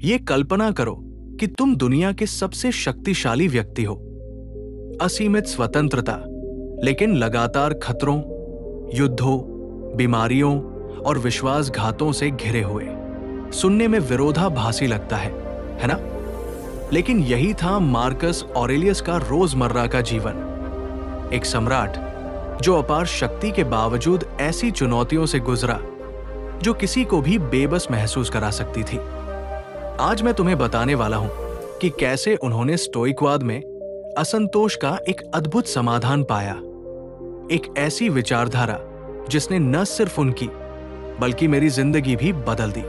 ये कल्पना करो कि तुम दुनिया के सबसे शक्तिशाली व्यक्ति हो, असीमित स्वतंत्रता, लेकिन लगातार खतरों, युद्धों, बीमारियों और विश्वासघातों से घिरे हुए। सुनने में विरोधाभासी लगता है ना? लेकिन यही था मार्कस ऑरेलियस का रोजमर्रा का जीवन। एक सम्राट जो अपार शक्ति के बावजूद ऐसी चुनौतियों से गुजरा जो किसी को भी बेबस महसूस करा सकती थी। आज मैं तुम्हें बताने वाला हूं कि कैसे उन्होंने स्टोइकवाद में असंतोष का एक अद्भुत समाधान पाया। एक ऐसी विचारधारा जिसने न सिर्फ उनकी बल्कि मेरी जिंदगी भी बदल दी।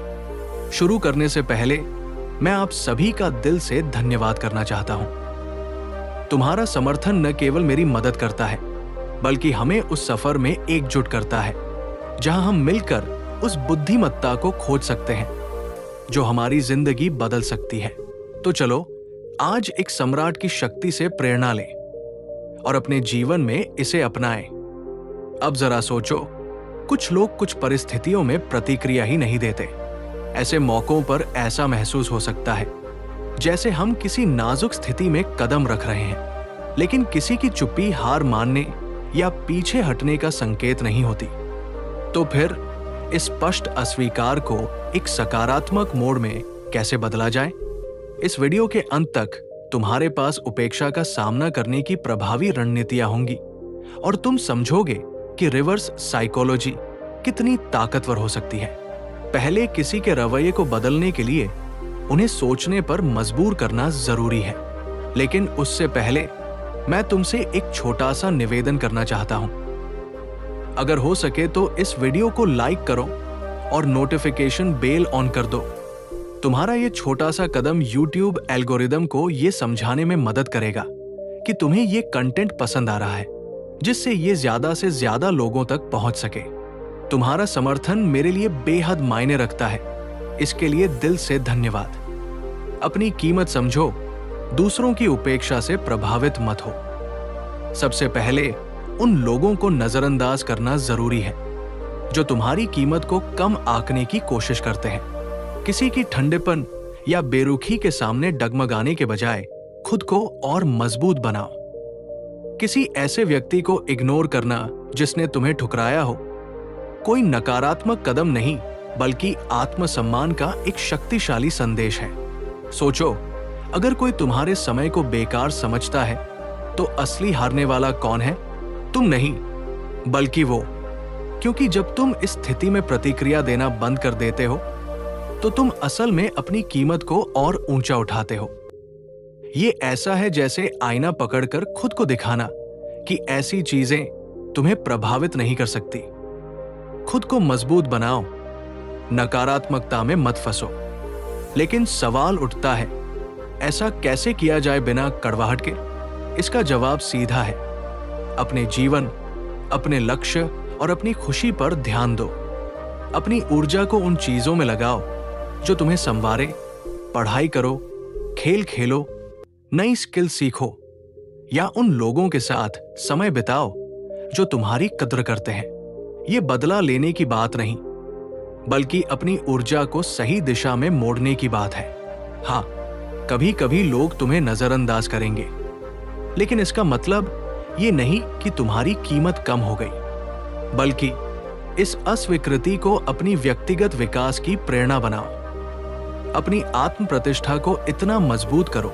शुरू करने से पहले मैं आप सभी का दिल से धन्यवाद करना चाहता हूं। तुम्हारा समर्थन न केवल मेरी मदद करता है बल्कि हमें उस सफर में एकजुट करता है जहां हम मिलकर उस बुद्धिमत्ता को खोज सकते हैं जो हमारी जिंदगी बदल सकती है। तो चलो आज एक सम्राट की शक्ति से प्रेरणा लें और अपने जीवन में इसे अपनाएं। अब जरा सोचो, कुछ लोग कुछ परिस्थितियों में प्रतिक्रिया ही नहीं देते। ऐसे मौकों पर ऐसा महसूस हो सकता है जैसे हम किसी नाजुक स्थिति में कदम रख रहे हैं, लेकिन किसी की चुप्पी हार मानने या पीछे हटने का संकेत नहीं होती। तो फिर इस स्पष्ट अस्वीकार को एक सकारात्मक मोड़ में कैसे बदला जाए? इस वीडियो के अंत तक तुम्हारे पास उपेक्षा का सामना करने की प्रभावी रणनीतियां होंगी और तुम समझोगे कि रिवर्स साइकोलॉजी कितनी ताकतवर हो सकती है। पहले किसी के रवैये को बदलने के लिए उन्हें सोचने पर मजबूर करना जरूरी है, लेकिन उससे पहले मैं तुमसे एक छोटा सा निवेदन करना चाहता हूं। अगर हो सके तो इस वीडियो को लाइक करो और नोटिफिकेशन बेल ऑन कर दो। तुम्हारा ये छोटा सा कदम YouTube एल्गोरिदम को ये समझाने में मदद करेगा कि तुम्हें ये कंटेंट पसंद आ रहा है, जिससे ये ज्यादा से ज्यादा लोगों तक पहुंच सके। तुम्हारा समर्थन मेरे लिए बेहद मायने रखता है, इसके लिए दिल से धन्यवाद। अपनी कीमत समझो, दूसरों की उपेक्षा से प्रभावित मत हो। सबसे पहले उन लोगों को नजरअंदाज करना जरूरी है जो तुम्हारी कीमत को कम आंकने की कोशिश करते हैं। किसी की ठंडेपन या बेरुखी के सामने डगमगाने के बजाय खुद को और मजबूत बनाओ। किसी ऐसे व्यक्ति को इग्नोर करना जिसने तुम्हें ठुकराया हो कोई नकारात्मक कदम नहीं बल्कि आत्मसम्मान का एक शक्तिशाली संदेश है। सोचो, अगर कोई तुम्हारे समय को बेकार समझता है तो असली हारने वाला कौन है? तुम नहीं बल्कि वो। क्योंकि जब तुम इस स्थिति में प्रतिक्रिया देना बंद कर देते हो तो तुम असल में अपनी कीमत को और ऊंचा उठाते हो। ये ऐसा है जैसे आईना पकड़कर खुद को दिखाना कि ऐसी चीजें तुम्हें प्रभावित नहीं कर सकती। खुद को मजबूत बनाओ, नकारात्मकता में मत फंसो। लेकिन सवाल उठता है, ऐसा कैसे किया जाए बिना कड़वाहट के? इसका जवाब सीधा है, अपने जीवन, अपने लक्ष्य और अपनी खुशी पर ध्यान दो। अपनी ऊर्जा को उन चीजों में लगाओ जो तुम्हें संवारे। पढ़ाई करो, खेल खेलो, नई स्किल सीखो या उन लोगों के साथ समय बिताओ जो तुम्हारी कद्र करते हैं। ये बदला लेने की बात नहीं बल्कि अपनी ऊर्जा को सही दिशा में मोड़ने की बात है। हाँ, कभी कभी लोग तुम्हें नजरअंदाज करेंगे, लेकिन इसका मतलब ये नहीं कि तुम्हारी कीमत कम हो गई, बल्कि इस अस्वीकृति को अपनी व्यक्तिगत विकास की प्रेरणा बनाओ। अपनी आत्म प्रतिष्ठा को इतना मजबूत करो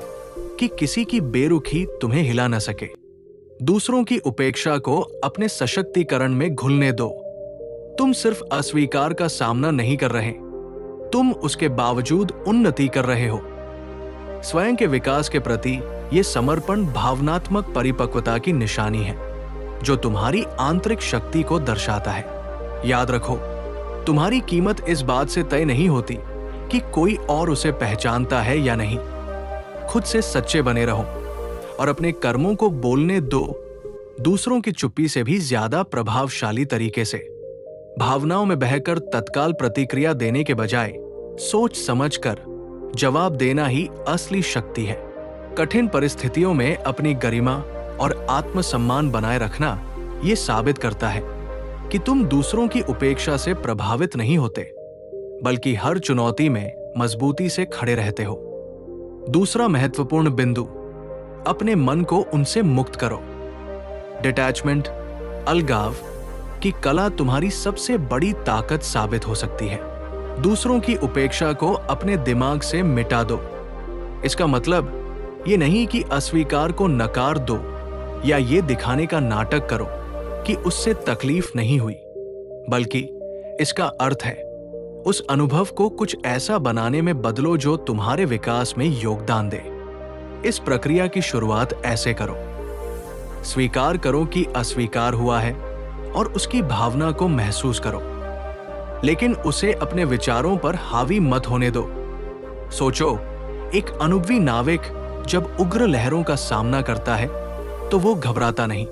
कि किसी की बेरुखी तुम्हें हिला न सके। दूसरों की उपेक्षा को अपने सशक्तिकरण में घुलने दो। तुम सिर्फ अस्वीकार का सामना नहीं कर रहे, तुम उसके बावजूद उन्नति कर रहे हो। स्वयं के विकास के प्रति यह समर्पण भावनात्मक परिपक्वता की निशानी है जो तुम्हारी आंतरिक शक्ति को दर्शाता है। याद रखो, तुम्हारी कीमत इस बात से तय नहीं होती कि कोई और उसे पहचानता है या नहीं। खुद से सच्चे बने रहो और अपने कर्मों को बोलने दो, दूसरों की चुप्पी से भी ज्यादा प्रभावशाली तरीके से। भावनाओं में बहकर तत्काल प्रतिक्रिया देने के बजाय सोच समझकर जवाब देना ही असली शक्ति है। कठिन परिस्थितियों में अपनी गरिमा और आत्मसम्मान बनाए रखना ये साबित करता है कि तुम दूसरों की उपेक्षा से प्रभावित नहीं होते, बल्कि हर चुनौती में मजबूती से खड़े रहते हो। दूसरा महत्वपूर्ण बिंदु, अपने मन को उनसे मुक्त करो। डिटैचमेंट, अलगाव की कला तुम्हारी सबसे बड़ी ताकत साबित हो सकती है। दूसरों की उपेक्षा को अपने दिमाग से मिटा दो। इसका मतलब ये नहीं कि अस्वीकार को नकार दो या ये दिखाने का नाटक करो कि उससे तकलीफ नहीं हुई, बल्कि इसका अर्थ है उस अनुभव को कुछ ऐसा बनाने में बदलो जो तुम्हारे विकास में योगदान दे। इस प्रक्रिया की शुरुआत ऐसे करो। स्वीकार करो कि अस्वीकार हुआ है और उसकी भावना को महसूस करो, लेकिन उसे अपने विचारों पर हावी मत होने दो। सोचो, एक अनुभवी नाविक जब उग्र लहरों का सामना करता है तो वो घबराता नहीं।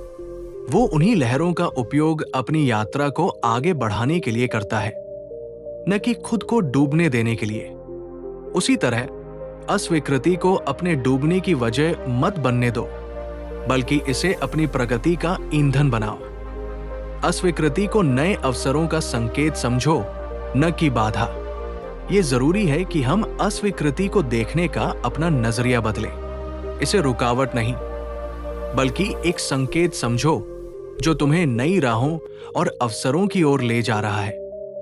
वो उन्हीं लहरों का उपयोग अपनी यात्रा को आगे बढ़ाने के लिए करता है, न कि खुद को डूबने देने के लिए। उसी तरह अस्वीकृति को अपने डूबने की वजह मत बनने दो, बल्कि इसे अपनी प्रगति का ईंधन बनाओ। अस्वीकृति को नए अवसरों का संकेत समझो, न कि बाधा। ये जरूरी है कि हम अस्वीकृति को देखने का अपना नजरिया बदलें। इसे रुकावट नहीं, बल्कि एक संकेत समझो जो तुम्हें नई राहों और अवसरों की ओर ले जा रहा है।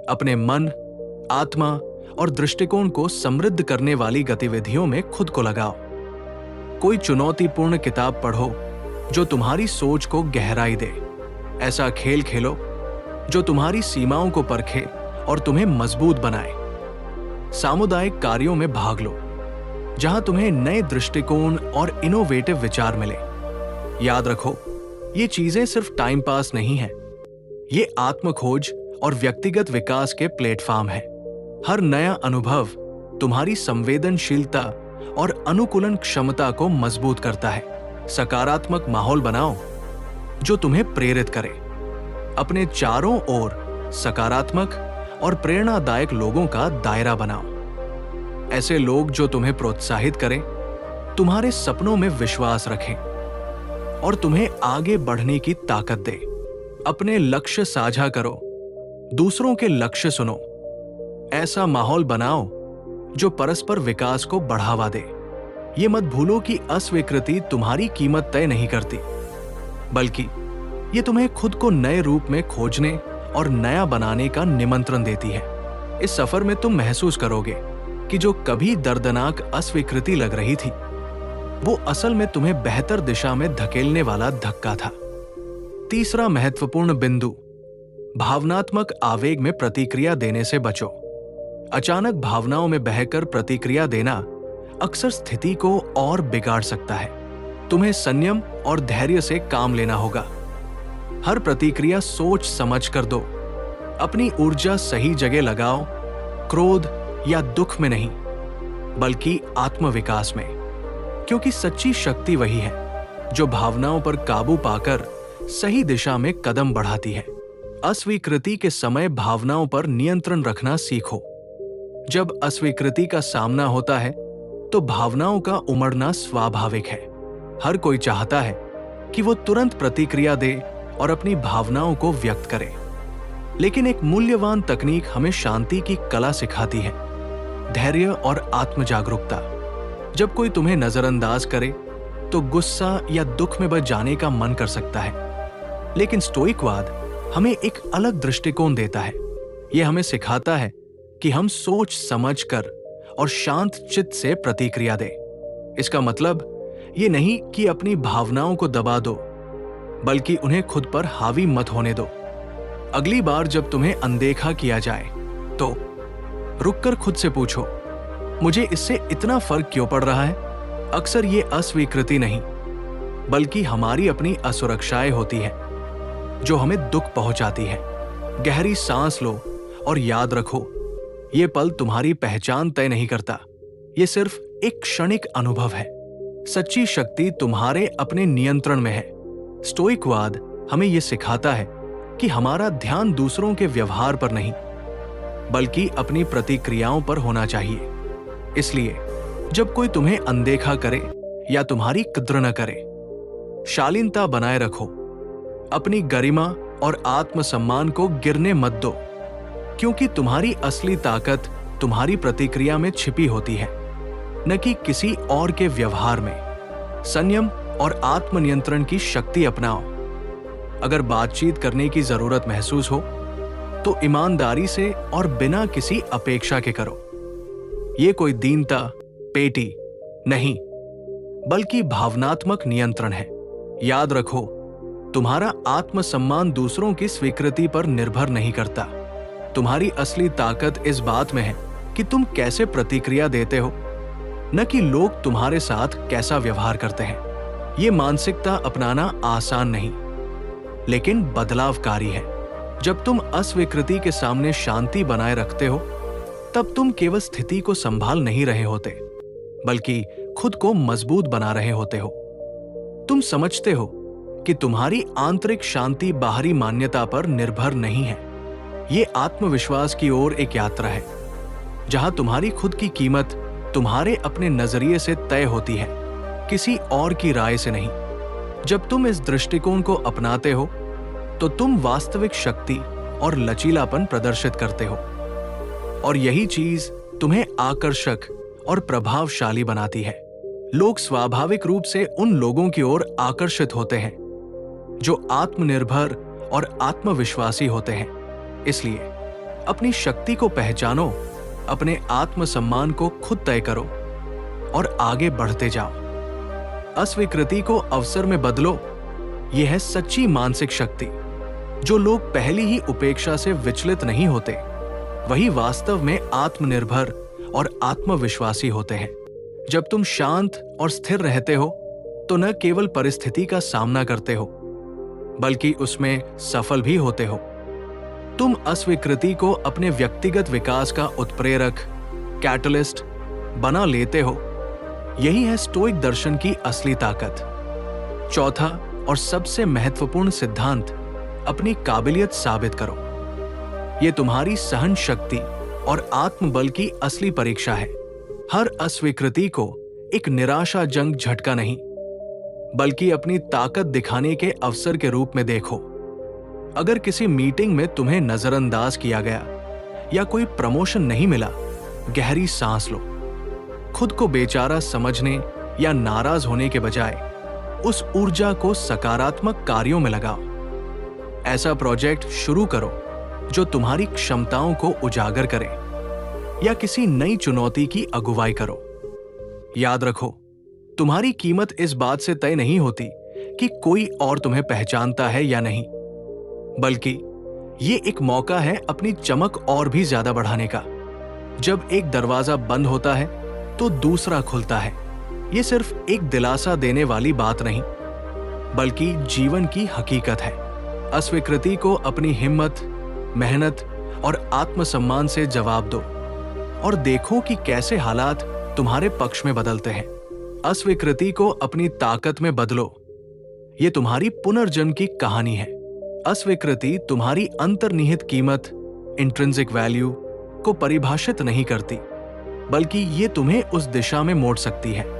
अपने मन, आत्मा और दृष्टिकोण को समृद्ध करने वाली गतिविधियों में खुद को लगाओ। कोई चुनौतीपूर्ण किताब पढ़ो जो तुम्हारी सोच को गहराई दे। ऐसा खेल खेलो जो तुम्हारी सीमाओं को परखे और तुम्हें मजबूत बनाए। सामुदायिक कार्यों में भाग लो जहां तुम्हें नए दृष्टिकोण और इनोवेटिव विचार मिले। याद रखो, ये चीजें सिर्फ टाइम पास नहीं है, ये आत्मखोज और व्यक्तिगत विकास के प्लेटफॉर्म है। हर नया अनुभव तुम्हारी संवेदनशीलता और अनुकूलन क्षमता को मजबूत करता है। सकारात्मक माहौल बनाओ जो तुम्हें प्रेरित करे। अपने चारों ओर सकारात्मक और प्रेरणादायक लोगों का दायरा बनाओ। ऐसे लोग जो तुम्हें प्रोत्साहित करें, तुम्हारे सपनों में विश्वास रखें और तुम्हें आगे बढ़ने की ताकत दे। अपने लक्ष्य साझा करो, दूसरों के लक्ष्य सुनो। ऐसा माहौल बनाओ जो परस्पर विकास को बढ़ावा दे। ये मत भूलो कि अस्वीकृति तुम्हारी कीमत तय नहीं करती, बल्कि ये तुम्हें खुद को नए रूप में खोजने और नया बनाने का निमंत्रण देती है। इस सफर में तुम महसूस करोगे कि जो कभी दर्दनाक अस्वीकृति लग रही थी, वो असल में तुम्हें बेहतर दिशा में धकेलने वाला धक्का था। तीसरा महत्वपूर्ण बिंदु, भावनात्मक आवेग में प्रतिक्रिया देने से बचो। अचानक भावनाओं में बहकर प्रतिक्रिया देना अक्सर स्थिति को और बिगाड़ सकता है। तुम्हें संयम और धैर्य से काम लेना होगा। हर प्रतिक्रिया सोच समझ कर दो। अपनी ऊर्जा सही जगह लगाओ, क्रोध या दुख में नहीं, बल्कि आत्मविकास में। क्योंकि सच्ची शक्ति वही है जो भावनाओं पर काबू पाकर सही दिशा में कदम बढ़ाती है। अस्वीकृति के समय भावनाओं पर नियंत्रण रखना सीखो। जब अस्वीकृति का सामना होता है तो भावनाओं का उमड़ना स्वाभाविक है। हर कोई चाहता है कि वो तुरंत प्रतिक्रिया दे और अपनी भावनाओं को व्यक्त करे, लेकिन एक मूल्यवान तकनीक हमें शांति की कला सिखाती है, धैर्य और आत्म जागरूकता। जब कोई तुम्हें नजरअंदाज करे तो गुस्सा या दुख में बच जाने का मन कर सकता है, लेकिन स्टोइकवाद हमें एक अलग दृष्टिकोण देता है। यह हमें सिखाता है कि हम सोच समझ कर और शांत चित्त से प्रतिक्रिया दें। इसका मतलब ये नहीं कि अपनी भावनाओं को दबा दो, बल्कि उन्हें खुद पर हावी मत होने दो। अगली बार जब तुम्हें अनदेखा किया जाए तो रुककर खुद से पूछो, मुझे इससे इतना फर्क क्यों पड़ रहा है? अक्सर ये अस्वीकृति नहीं, बल्कि हमारी अपनी असुरक्षाएं होती है जो हमें दुख पहुंचाती है। गहरी सांस लो और याद रखो, ये पल तुम्हारी पहचान तय नहीं करता, ये सिर्फ एक क्षणिक अनुभव है। सच्ची शक्ति तुम्हारे अपने नियंत्रण में है। स्टोइकवाद हमें यह सिखाता है कि हमारा ध्यान दूसरों के व्यवहार पर नहीं, बल्कि अपनी प्रतिक्रियाओं पर होना चाहिए। इसलिए जब कोई तुम्हें अनदेखा करे या तुम्हारी कद्र न करे, शालीनता बनाए रखो। अपनी गरिमा और आत्मसम्मान को गिरने मत दो, क्योंकि तुम्हारी असली ताकत तुम्हारी प्रतिक्रिया में छिपी होती है, न कि किसी और के व्यवहार में। संयम और आत्मनियंत्रण की शक्ति अपनाओ। अगर बातचीत करने की जरूरत महसूस हो तो ईमानदारी से और बिना किसी अपेक्षा के करो। ये कोई दीनता, पेटी नहीं, बल्कि भावनात्मक नियंत्रण है। याद रखो, तुम्हारा आत्मसम्मान दूसरों की स्वीकृति पर निर्भर नहीं करता। तुम्हारी असली ताकत इस बात में है कि तुम कैसे प्रतिक्रिया देते हो, न कि लोग तुम्हारे साथ कैसा व्यवहार करते हैं। ये मानसिकता अपनाना आसान नहीं, लेकिन बदलावकारी है। जब तुम अस्वीकृति के सामने शांति बनाए रखते हो, तब तुम केवल स्थिति को संभाल नहीं रहे होते, बल्कि खुद को मजबूत बना रहे होते हो। तुम समझते हो कि तुम्हारी आंतरिक शांति बाहरी मान्यता पर निर्भर नहीं है। ये आत्मविश्वास की ओर एक यात्रा है, जहां तुम्हारी खुद की कीमत तुम्हारे अपने नजरिए से तय होती है, किसी और की राय से नहीं। जब तुम इस दृष्टिकोण को अपनाते हो, तो तुम वास्तविक शक्ति और लचीलापन प्रदर्शित करते हो, और यही चीज तुम्हें आकर्षक और प्रभावशाली बनाती है। लोग स्वाभाविक रूप से उन लोगों की ओर आकर्षित होते हैं जो आत्मनिर्भर और आत्मविश्वासी होते हैं। इसलिए अपनी शक्ति को पहचानो, अपने आत्मसम्मान को खुद तय करो और आगे बढ़ते जाओ। अस्वीकृति को अवसर में बदलो। यह है सच्ची मानसिक शक्ति। जो लोग पहली ही उपेक्षा से विचलित नहीं होते, वही वास्तव में आत्मनिर्भर और आत्मविश्वासी होते हैं। जब तुम शांत और स्थिर रहते हो, तो न केवल परिस्थिति का सामना करते हो, बल्कि उसमें सफल भी होते हो। तुम अस्वीकृति को अपने व्यक्तिगत विकास का उत्प्रेरक, कैटलिस्ट बना लेते हो। यही है स्टोइक दर्शन की असली ताकत। चौथा और सबसे महत्वपूर्ण सिद्धांत, अपनी काबिलियत साबित करो। यह तुम्हारी सहन शक्ति और आत्मबल की असली परीक्षा है। हर अस्वीकृति को एक निराशाजनक झटका नहीं, बल्कि अपनी ताकत दिखाने के अवसर के रूप में देखो। अगर किसी मीटिंग में तुम्हें नजरअंदाज किया गया या कोई प्रमोशन नहीं मिला, गहरी सांस लो। खुद को बेचारा समझने या नाराज होने के बजाय उस ऊर्जा को सकारात्मक कार्यों में लगाओ। ऐसा प्रोजेक्ट शुरू करो जो तुम्हारी क्षमताओं को उजागर करे, या किसी नई चुनौती की अगुवाई करो। याद रखो, तुम्हारी कीमत इस बात से तय नहीं होती कि कोई और तुम्हें पहचानता है या नहीं, बल्कि ये एक मौका है अपनी चमक और भी ज्यादा बढ़ाने का। जब एक दरवाजा बंद होता है तो दूसरा खुलता है। ये सिर्फ एक दिलासा देने वाली बात नहीं, बल्कि जीवन की हकीकत है। अस्वीकृति को अपनी हिम्मत, मेहनत और आत्मसम्मान से जवाब दो, और देखो कि कैसे हालात तुम्हारे पक्ष में बदलते हैं। अस्वीकृति को अपनी ताकत में बदलो। ये तुम्हारी पुनर्जन्म की कहानी है। अस्वीकृति तुम्हारी अंतर्निहित कीमत, इंट्रिंसिक वैल्यू को परिभाषित नहीं करती, बल्कि ये तुम्हें उस दिशा में मोड़ सकती है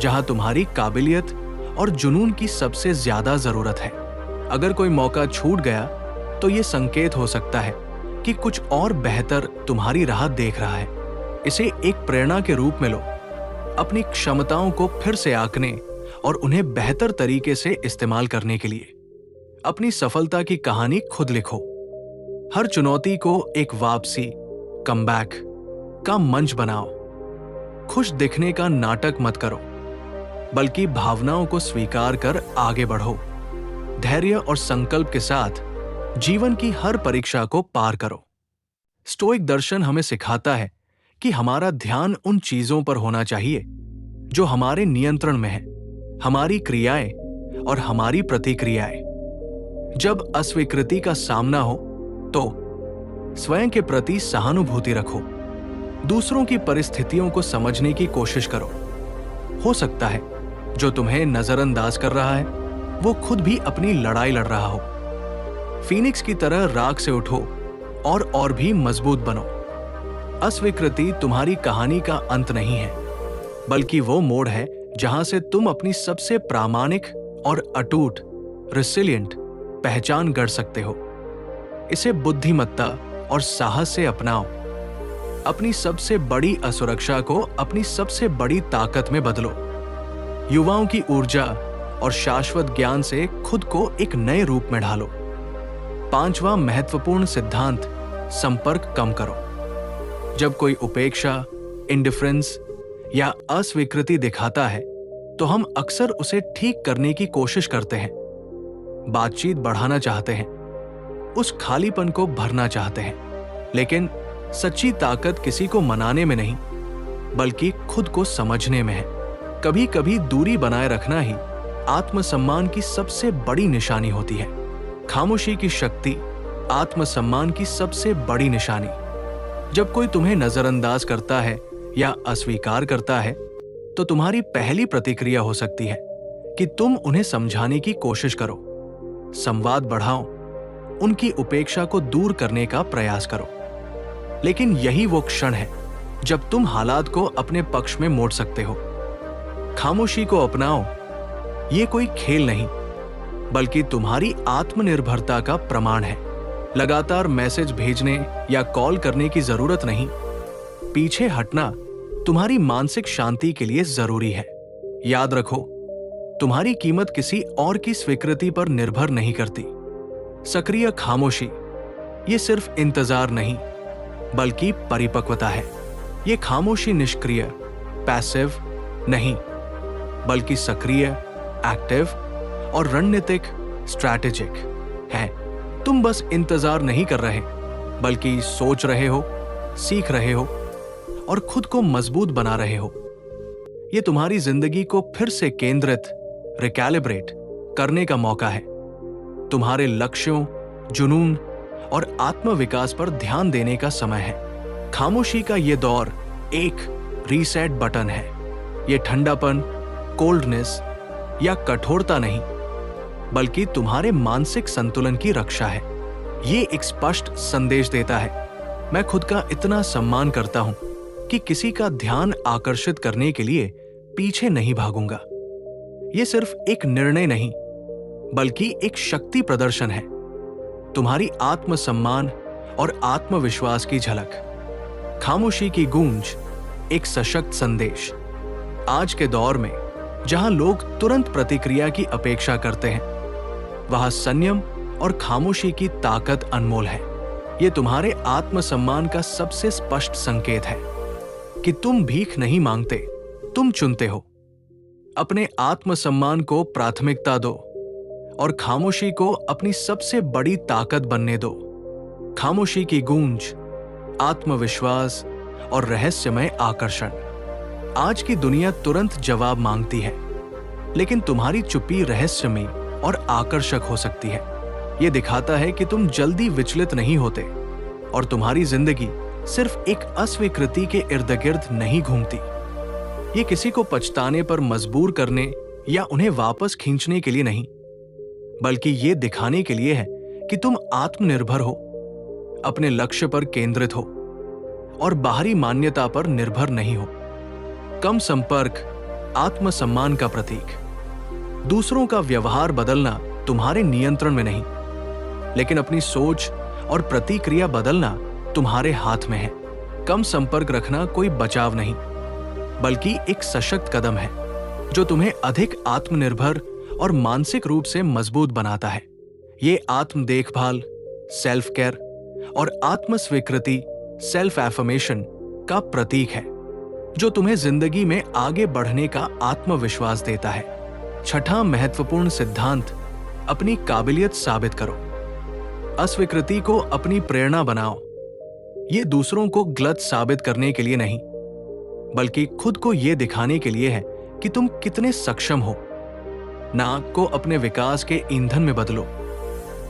जहां तुम्हारी काबिलियत और जुनून की सबसे ज्यादा जरूरत है। अगर कोई मौका छूट गया, तो ये संकेत हो सकता है कि कुछ और बेहतर तुम्हारी राह देख रहा है। इसे एक प्रेरणा के रूप में लो, अपनी क्षमताओं को फिर से आंकने और उन्हें बेहतर तरीके से इस्तेमाल करने के लिए। अपनी सफलता की कहानी खुद लिखो। हर चुनौती को एक वापसी, कमबैक का मंच बनाओ। खुश दिखने का नाटक मत करो, बल्कि भावनाओं को स्वीकार कर आगे बढ़ो। धैर्य और संकल्प के साथ जीवन की हर परीक्षा को पार करो। स्टोइक दर्शन हमें सिखाता है कि हमारा ध्यान उन चीजों पर होना चाहिए जो हमारे नियंत्रण में है, हमारी क्रियाएं और हमारी प्रतिक्रियाएं। जब अस्वीकृति का सामना हो, तो स्वयं के प्रति सहानुभूति रखो। दूसरों की परिस्थितियों को समझने की कोशिश करो। हो सकता है जो तुम्हें नजरअंदाज कर रहा है, वो खुद भी अपनी लड़ाई लड़ रहा हो। फीनिक्स की तरह राख से उठो और भी मजबूत बनो। अस्वीकृति तुम्हारी कहानी का अंत नहीं है, बल्कि वो मोड़ है जहां से तुम अपनी सबसे प्रामाणिक और अटूट, रिसिलिएंट पहचान गढ़ सकते हो। इसे बुद्धिमत्ता और साहस से अपनाओ। अपनी सबसे बड़ी असुरक्षा को अपनी सबसे बड़ी ताकत में बदलो। युवाओं की ऊर्जा और शाश्वत ज्ञान से खुद को एक नए रूप में ढालो। 5वां महत्वपूर्ण सिद्धांत, संपर्क कम करो। जब कोई उपेक्षा, इंडिफरेंस या अस्वीकृति दिखाता है तो हम अक्सर उसे ठीक करने की कोशिश करते हैं, बातचीत बढ़ाना चाहते हैं, उस खालीपन को भरना चाहते हैं। लेकिन सच्ची ताकत किसी को मनाने में नहीं, बल्कि खुद को समझने में है। कभी कभी दूरी बनाए रखना ही आत्मसम्मान की सबसे बड़ी निशानी होती है। खामोशी की शक्ति आत्मसम्मान की सबसे बड़ी निशानी। जब कोई तुम्हें नजरअंदाज करता है या अस्वीकार करता है तो तुम्हारी पहली प्रतिक्रिया हो सकती है कि तुम उन्हें समझाने की कोशिश करो, संवाद बढ़ाओ, उनकी उपेक्षा को दूर करने का प्रयास करो। लेकिन यही वो क्षण है जब तुम हालात को अपने पक्ष में मोड़ सकते हो। खामोशी को अपनाओ। ये कोई खेल नहीं, बल्कि तुम्हारी आत्मनिर्भरता का प्रमाण है। लगातार मैसेज भेजने या कॉल करने की जरूरत नहीं। पीछे हटना तुम्हारी मानसिक शांति के लिए जरूरी है। याद रखो, तुम्हारी कीमत किसी और की स्वीकृति पर निर्भर नहीं करती। सक्रिय खामोशी ये सिर्फ इंतजार नहीं, बल्कि परिपक्वता है। ये खामोशी निष्क्रिय, पैसिव नहीं, बल्कि सक्रिय, एक्टिव और रणनीतिक, स्ट्रैटेजिक है। तुम बस इंतजार नहीं कर रहे, बल्कि सोच रहे हो, सीख रहे हो और खुद को मजबूत बना रहे हो। ये तुम्हारी जिंदगी को फिर से केंद्रित, रिकैलिब्रेट करने का मौका है। तुम्हारे लक्ष्यों, जुनून और आत्मविकास पर ध्यान देने का समय है। खामोशी का ये दौर एक रीसेट बटन है। ये ठंडापन, कोल्डनेस या कठोरता नहीं, बल्कि तुम्हारे मानसिक संतुलन की रक्षा है। ये एक स्पष्ट संदेश देता है, मैं खुद का इतना सम्मान करता हूं कि किसी का ध्यान आकर्षित करने के लिए पीछे नहीं भागूंगा। ये सिर्फ एक निर्णय नहीं, बल्कि एक शक्ति प्रदर्शन है, तुम्हारी आत्मसम्मान और आत्मविश्वास की झलक। खामोशी की गूंज एक सशक्त संदेश। आज के दौर में जहां लोग तुरंत प्रतिक्रिया की अपेक्षा करते हैं, वहां संयम और खामोशी की ताकत अनमोल है। यह तुम्हारे आत्मसम्मान का सबसे स्पष्ट संकेत है कि तुम भीख नहीं मांगते, तुम चुनते हो। अपने आत्मसम्मान को प्राथमिकता दो और खामोशी को अपनी सबसे बड़ी ताकत बनने दो। खामोशी की गूंज, आत्मविश्वास और रहस्यमय आकर्षण। आज की दुनिया तुरंत जवाब मांगती है, लेकिन तुम्हारी चुप्पी रहस्यमय और आकर्षक हो सकती है। यह दिखाता है कि तुम जल्दी विचलित नहीं होते और तुम्हारी जिंदगी सिर्फ एक अस्वीकृति के इर्द गिर्द नहीं घूमती। ये किसी को पछताने पर मजबूर करने या उन्हें वापस खींचने के लिए नहीं, बल्कि ये दिखाने के लिए है कि तुम आत्मनिर्भर हो, अपने लक्ष्य पर केंद्रित हो और बाहरी मान्यता पर निर्भर नहीं हो। कम संपर्क आत्मसम्मान का प्रतीक। दूसरों का व्यवहार बदलना तुम्हारे नियंत्रण में नहीं, लेकिन अपनी सोच और प्रतिक्रिया बदलना तुम्हारे हाथ में है। कम संपर्क रखना कोई बचाव नहीं, बल्कि एक सशक्त कदम है जो तुम्हें अधिक आत्मनिर्भर और मानसिक रूप से मजबूत बनाता है। ये आत्म देखभाल, सेल्फ केयर और आत्म स्वीकृति, सेल्फ एफर्मेशन का प्रतीक है जो तुम्हें जिंदगी में आगे बढ़ने का आत्मविश्वास देता है। छठा महत्वपूर्ण सिद्धांत, अपनी काबिलियत साबित करो। अस्वीकृति को अपनी प्रेरणा बनाओ। ये दूसरों को गलत साबित करने के लिए नहीं, बल्कि खुद को यह दिखाने के लिए है कि तुम कितने सक्षम हो। नाक को अपने विकास के ईंधन में बदलो।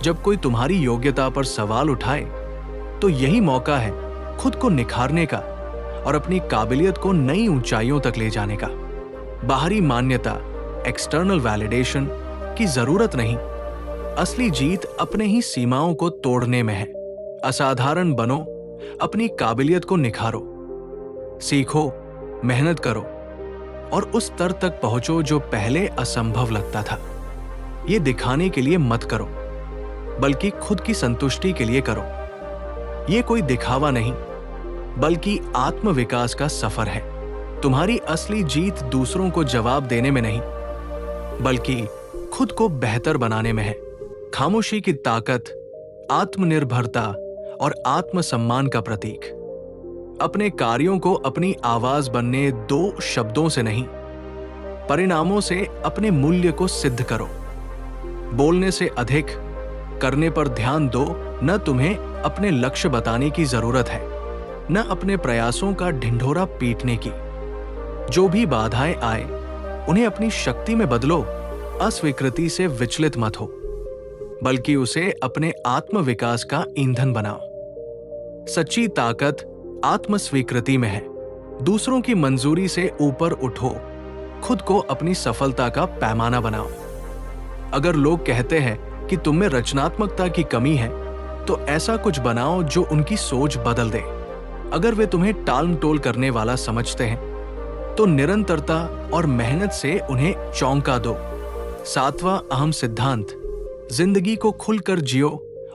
जब कोई तुम्हारी योग्यता पर सवाल उठाए तो यही मौका है खुद को निखारने का और अपनी काबिलियत को नई ऊंचाइयों तक ले जाने का। बाहरी मान्यता, एक्सटर्नल वैलिडेशन की जरूरत नहीं। असली जीत अपने ही सीमाओं को तोड़ने में है। असाधारण बनो, अपनी काबिलियत को निखारो, सीखो, मेहनत करो और उस स्तर तक पहुंचो जो पहले असंभव लगता था। ये दिखाने के लिए मत करो, बल्कि खुद की संतुष्टि के लिए करो। ये कोई दिखावा नहीं, बल्कि आत्मविकास का सफर है। तुम्हारी असली जीत दूसरों को जवाब देने में नहीं, बल्कि खुद को बेहतर बनाने में है। खामोशी की ताकत, आत्मनिर्भरता और आत्मसम्मान का प्रतीक। अपने कार्यों को अपनी आवाज बनने दो, शब्दों से नहीं। परिणामों से अपने मूल्य को सिद्ध करो। बोलने से अधिक करने पर ध्यान दो। न तुम्हें अपने लक्ष्य बताने की जरूरत है, न अपने प्रयासों का ढिंढोरा पीटने की। जो भी बाधाएं आए उन्हें अपनी शक्ति में बदलो। अस्वीकृति से विचलित मत हो, बल्कि उसे अपने आत्मविकास का ईंधन बनाओ। सच्ची ताकत आत्मस्वीकृति में है। दूसरों की मंजूरी से ऊपर उठो, खुद को अपनी सफलता का पैमाना बनाओ। अगर लोग कहते हैं कि तुम में रचनात्मकता की कमी है, तो ऐसा कुछ बनाओ जो उनकी सोच बदल दे। अगर वे तुम्हें टालमटोल करने वाला समझते हैं, तो निरंतरता और मेहनत से उन्हें चौंका दो। 7वां अहम सिद्धांत, जिंदगी को खुलकर जियो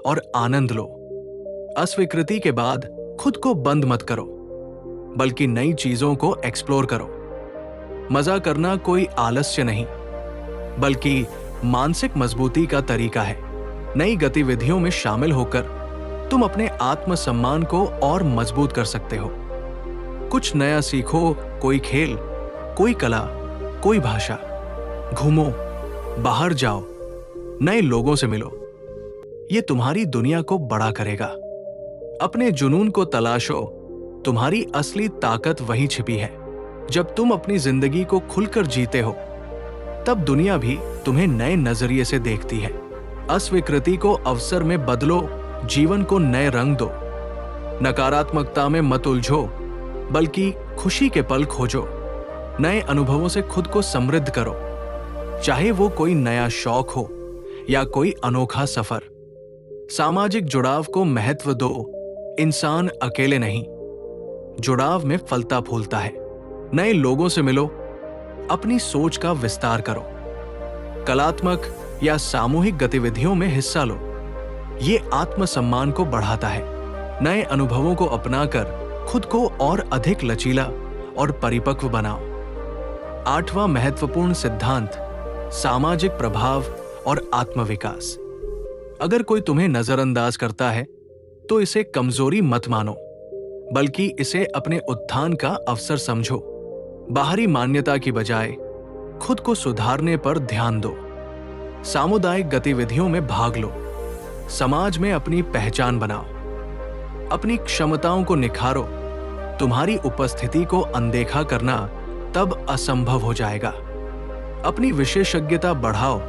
और आनंद लो। अस्वीकृति के बाद खुद को बंद मत करो, बल्कि नई चीजों को एक्सप्लोर करो। मजा करना कोई आलस्य नहीं, बल्कि मानसिक मजबूती का तरीका है। नई गतिविधियों में शामिल होकर तुम अपने आत्मसम्मान को और मजबूत कर सकते हो। कुछ नया सीखो, कोई खेल, कोई कला, कोई भाषा। घूमो, बाहर जाओ, नए लोगों से मिलो। ये तुम्हारी दुनिया को बड़ा करेगा। अपने जुनून को तलाशो। तुम्हारी असली ताकत वहीं छिपी है। जब तुम अपनी जिंदगी को खुलकर जीते हो, तब दुनिया भी तुम्हें नए नजरिए से देखती है। अस्वीकृति को अवसर में बदलो, जीवन को नए रंग दो। नकारात्मकता में मत उलझो, बल्कि खुशी के पल खोजो। नए अनुभवों से खुद को समृद्ध करो, चाहे वो कोई नया शौक हो या कोई अनोखा सफर। सामाजिक जुड़ाव को महत्व दो। इंसान अकेले नहीं, जुड़ाव में फलता फूलता है। नए लोगों से मिलो, अपनी सोच का विस्तार करो। कलात्मक या सामूहिक गतिविधियों में हिस्सा लो। ये आत्मसम्मान को बढ़ाता है। नए अनुभवों को अपनाकर खुद को और अधिक लचीला और परिपक्व बनाओ। 8वां महत्वपूर्ण सिद्धांत, सामाजिक प्रभाव और आत्मविकास। अगर कोई तुम्हें नजरअंदाज करता है, तो इसे कमजोरी मत मानो, बल्कि इसे अपने उत्थान का अवसर समझो। बाहरी मान्यता की बजाय खुद को सुधारने पर ध्यान दो। सामुदायिक गतिविधियों में भाग लो। समाज में अपनी पहचान बनाओ। अपनी क्षमताओं को निखारो। तुम्हारी उपस्थिति को अनदेखा करना तब असंभव हो जाएगा। अपनी विशेषज्ञता बढ़ाओ।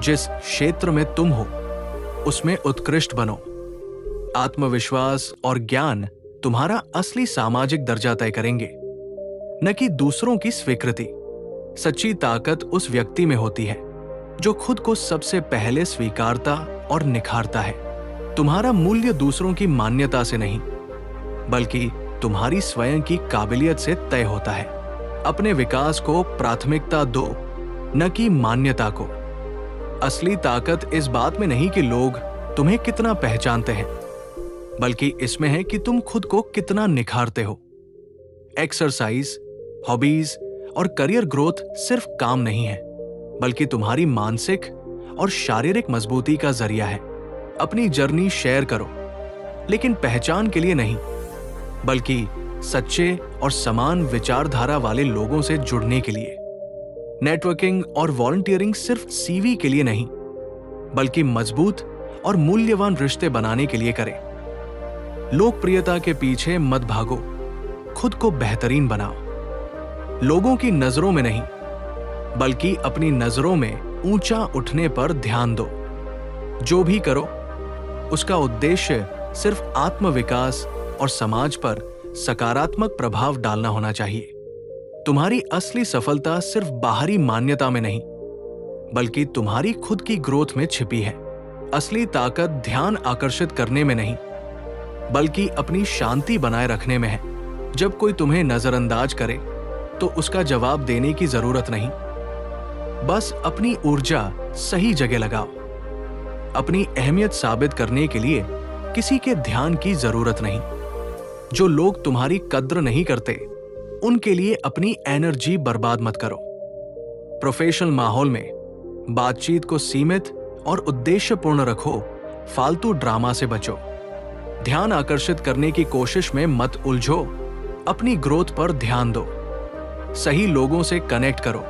जिस क्षेत्र में तुम हो, उसमें उत्कृष्ट बनो। आत्मविश्वास और ज्ञान तुम्हारा असली सामाजिक दर्जा तय करेंगे, न कि दूसरों की स्वीकृति। सच्ची ताकत उस व्यक्ति में होती है जो खुद को सबसे पहले स्वीकारता और निखारता है। तुम्हारा मूल्य दूसरों की मान्यता से नहीं, बल्कि तुम्हारी स्वयं की काबिलियत से तय होता है। अपने विकास को प्राथमिकता दो, न कि मान्यता को। असली ताकत इस बात में नहीं कि लोग तुम्हें कितना पहचानते हैं, बल्कि इसमें है कि तुम खुद को कितना निखारते हो। एक्सरसाइज, हॉबीज और करियर ग्रोथ सिर्फ काम नहीं है, बल्कि तुम्हारी मानसिक और शारीरिक मजबूती का जरिया है। अपनी जर्नी शेयर करो, लेकिन पहचान के लिए नहीं, बल्कि सच्चे और समान विचारधारा वाले लोगों से जुड़ने के लिए। नेटवर्किंग और वॉलंटियरिंग सिर्फ सीवी के लिए नहीं, बल्कि मजबूत और मूल्यवान रिश्ते बनाने के लिए करें। लोकप्रियता के पीछे मत भागो, खुद को बेहतरीन बनाओ। लोगों की नजरों में नहीं, बल्कि अपनी नजरों में ऊंचा उठने पर ध्यान दो। जो भी करो, उसका उद्देश्य सिर्फ आत्मविकास और समाज पर सकारात्मक प्रभाव डालना होना चाहिए। तुम्हारी असली सफलता सिर्फ बाहरी मान्यता में नहीं, बल्कि तुम्हारी खुद की ग्रोथ में छिपी है। असली ताकत ध्यान आकर्षित करने में नहीं, बल्कि अपनी शांति बनाए रखने में है। जब कोई तुम्हें नजरअंदाज करे, तो उसका जवाब देने की जरूरत नहीं, बस अपनी ऊर्जा सही जगह लगाओ। अपनी अहमियत साबित करने के लिए किसी के ध्यान की जरूरत नहीं। जो लोग तुम्हारी कद्र नहीं करते, उनके लिए अपनी एनर्जी बर्बाद मत करो। प्रोफेशनल माहौल में बातचीत को सीमित और उद्देश्यपूर्ण रखो, फालतू ड्रामा से बचो। ध्यान आकर्षित करने की कोशिश में मत उलझो, अपनी ग्रोथ पर ध्यान दो। सही लोगों से कनेक्ट करो,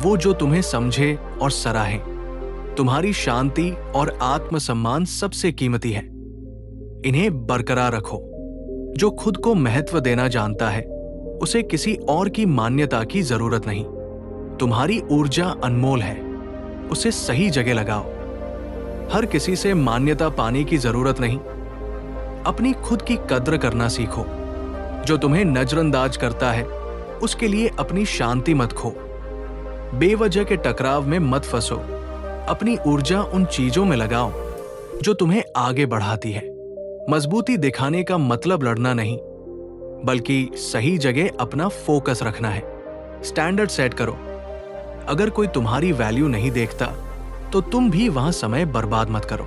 वो जो तुम्हें समझे और सराहें। तुम्हारी शांति और आत्मसम्मान सबसे कीमती है, इन्हें बरकरार रखो। जो खुद को महत्व देना जानता है, उसे किसी और की मान्यता की जरूरत नहीं। तुम्हारी ऊर्जा अनमोल है, उसे सही जगह लगाओ। हर किसी से मान्यता पाने की जरूरत नहीं, अपनी खुद की कद्र करना सीखो। जो तुम्हें नजरअंदाज करता है, उसके लिए अपनी शांति मत खो। बेवजह के टकराव में मत फंसो, अपनी ऊर्जा उन चीजों में लगाओ जो तुम्हें आगे बढ़ाती है। मजबूती दिखाने का मतलब लड़ना नहीं, बल्कि सही जगह अपना फोकस रखना है। स्टैंडर्ड सेट करो। अगर कोई तुम्हारी वैल्यू नहीं देखता, तो तुम भी वहां समय बर्बाद मत करो।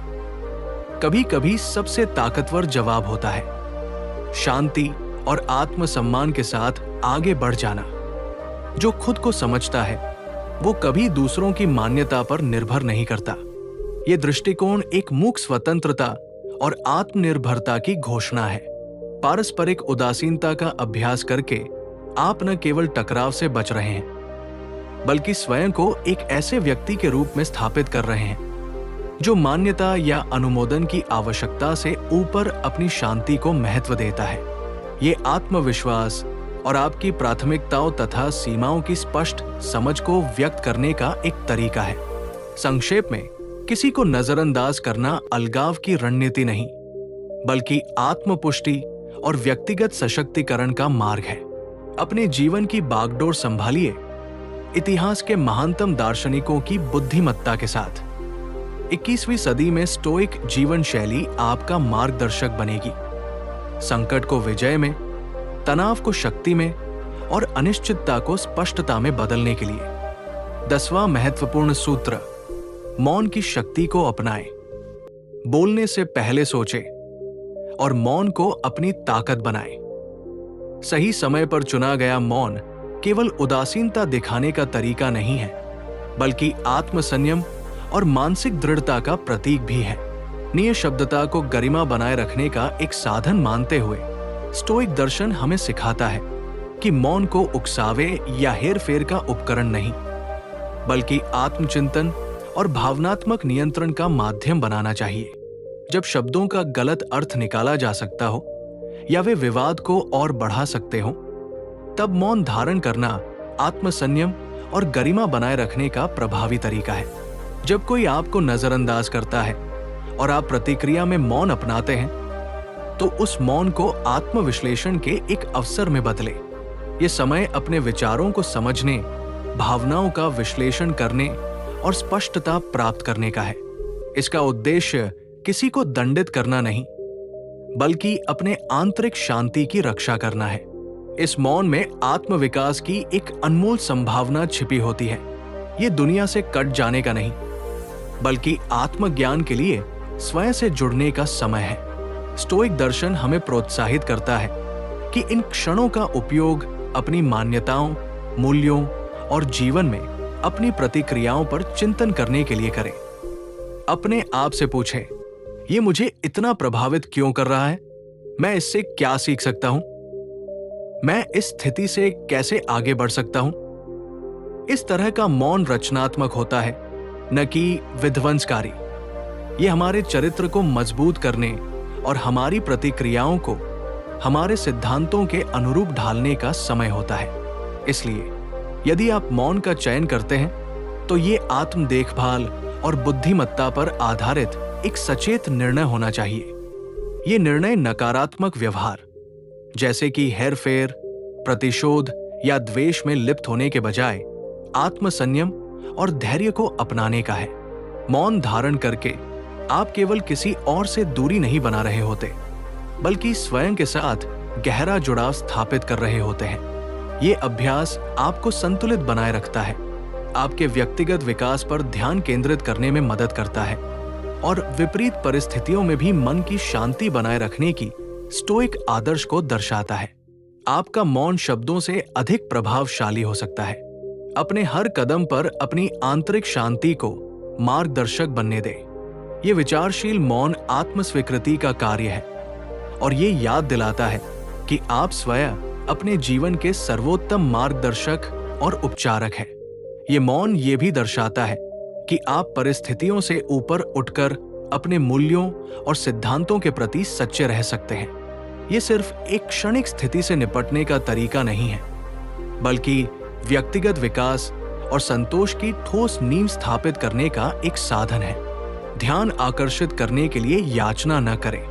कभी कभी सबसे ताकतवर जवाब होता है शांति और आत्मसम्मान के साथ आगे बढ़ जाना। जो खुद को समझता है, वो कभी दूसरों की मान्यता पर निर्भर नहीं करता। ये दृष्टिकोण एक मूक स्वतंत्रता और आत्मनिर्भरता की घोषणा है। पारस्परिक उदासीनता का अभ्यास करके आप न केवल टकराव से बच रहे हैं, बल्कि स्वयं को एक ऐसे व्यक्ति के रूप में स्थापित कर रहे हैं जो मान्यता या अनुमोदन की आवश्यकता से ऊपर अपनी शांति को महत्व देता है। ये आत्मविश्वास और आपकी प्राथमिकताओं तथा सीमाओं की स्पष्ट समझ को व्यक्त करने का एक तरीका है। संक्षेप में, किसी को नजरअंदाज करना अलगाव की रणनीति नहीं, बल्कि आत्मपुष्टि और व्यक्तिगत सशक्तिकरण का मार्ग है। अपने जीवन की बागडोर संभालिए, इतिहास के महानतम दार्शनिकों की बुद्धिमत्ता के साथ। 21वीं सदी में स्टोइक जीवन शैली आपका मार्गदर्शक बनेगी। संकट को विजय में, तनाव को शक्ति में और अनिश्चितता को स्पष्टता में बदलने के लिए। 10वां महत्वपूर्ण सूत्र, मौन की शक्ति को अपनाएं। बोलने से पहले सोचें और मौन को अपनी ताकत बनाएं। सही समय पर चुना गया मौन केवल उदासीनता दिखाने का तरीका नहीं है, बल्कि आत्मसंयम और मानसिक दृढ़ता का प्रतीक भी है। निःशब्दता को गरिमा बनाए रखने का एक साधन मानते हुए स्टोइक दर्शन हमें सिखाता है कि मौन को उकसावे या हेरफेर का उपकरण नहीं, बल्कि आत्मचिंतन और भावनात्मक नियंत्रण का माध्यम बनाना चाहिए। जब शब्दों का गलत अर्थ निकाला जा सकता हो या वे विवाद को और बढ़ा सकते हो, तब मौन धारण करना आत्मसंयम और गरिमा बनाए रखने का प्रभावी तरीका है। जब कोई आपको नजरअंदाज करता है और आप प्रतिक्रिया में मौन अपनाते हैं, तो उस मौन को आत्मविश्लेषण के एक अवसर में बदले। ये समय अपने विचारों को समझने, भावनाओं का विश्लेषण करने और स्पष्टता प्राप्त करने का है। इसका उद्देश्य किसी को दंडित करना नहीं, बल्कि अपने आंतरिक शांति की रक्षा करना है। इस मौन में आत्मविकास की एक अनमोल संभावना छिपी होती है। ये दुनिया से कट जाने का नहीं, बल्कि आत्मज्ञान के लिए स्वयं से जुड़ने का समय है। स्टोइक दर्शन हमें प्रोत्साहित करता है कि इन क्षणों का उपयोग अपनी मान्यताओं, मूल्यों और जीवन में अपनी प्रतिक्रियाओं पर चिंतन करने के लिए करें। अपने आप से पूछें, ये मुझे इतना प्रभावित क्यों कर रहा है? मैं इससे क्या सीख सकता हूं? मैं इस स्थिति से कैसे आगे बढ़ सकता हूं? इस तरह का मौन रचनात्मक होता है, न कि विध्वंसकारी। ये हमारे चरित्र को मजबूत करने और हमारी प्रतिक्रियाओं को हमारे सिद्धांतों के अनुरूप ढालने का समय होता है। इसलिए यदि आप मौन का चयन करते हैं, तो ये आत्म देखभाल और बुद्धिमत्ता पर आधारित एक सचेत निर्णय होना चाहिए। ये निर्णय नकारात्मक व्यवहार, जैसे कि हेरफेर, प्रतिशोध या द्वेष में लिप्त होने के बजाय आत्मसंयम और धैर्य को अपनाने का है। मौन धारण करके आप केवल किसी और से दूरी नहीं बना रहे होते, बल्कि स्वयं के साथ गहरा जुड़ाव स्थापित कर रहे होते हैं। ये अभ्यास आपको संतुलित बनाए रखता है, आपके व्यक्तिगत विकास पर ध्यान केंद्रित करने में मदद करता है और विपरीत परिस्थितियों में भी मन की शांति बनाए रखने की स्टोइक आदर्श को दर्शाता है। आपका मौन शब्दों से अधिक प्रभावशाली हो सकता है। अपने हर कदम पर अपनी आंतरिक शांति को मार्गदर्शक बनने दे। ये विचारशील मौन आत्मस्वीकृति का कार्य है और ये याद दिलाता है कि आप स्वयं अपने जीवन के सर्वोत्तम मार्गदर्शक और उपचारक हैं। ये मौन ये भी दर्शाता है कि आप परिस्थितियों से ऊपर उठकर अपने मूल्यों और सिद्धांतों के प्रति सच्चे रह सकते हैं। ये सिर्फ एक क्षणिक स्थिति से निपटने का तरीका नहीं है, बल्कि व्यक्तिगत विकास और संतोष की ठोस नींव स्थापित करने का एक साधन है। ध्यान आकर्षित करने के लिए याचना न करें।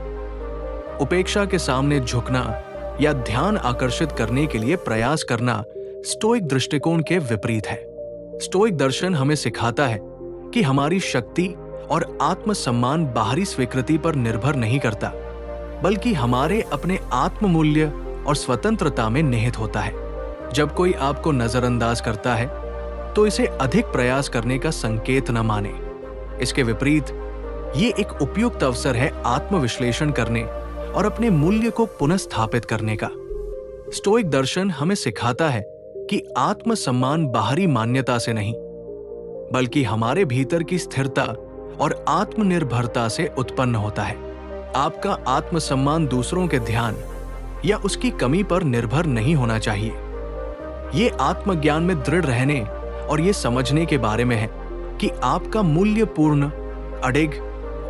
उपेक्षा के सामने झुकना या ध्यान आकर्षित करने के लिए प्रयास करना स्टोइक दृष्टिकोण के विपरीत है। स्टोइक दर्शन हमें सिखाता है कि हमारी शक्ति और आत्मसम्मान बाहरी स्वीकृति पर निर्भर नहीं करता, बल्कि हमारे अपने आत्ममूल्य और स्वतंत्रता में निहित होता है। जब कोई आपको नजरअंदाज करता है तो इसे अधिक प्रयास करने का संकेत न माने। इसके विपरीत ये एक उपयुक्त अवसर है आत्मविश्लेषण करने और अपने मूल्य को पुनः स्थापित करने का। स्टोइक दर्शन हमें सिखाता है कि आत्मसम्मान बाहरी मान्यता से नहीं, बल्कि हमारे भीतर की स्थिरता और आत्मनिर्भरता से उत्पन्न होता है। आपका आत्मसम्मान दूसरों के ध्यान या उसकी कमी पर निर्भर नहीं होना चाहिए। ये आत्मज्ञान में दृढ़ रहने और ये समझने के बारे में है कि आपका मूल्य पूर्ण, अडिग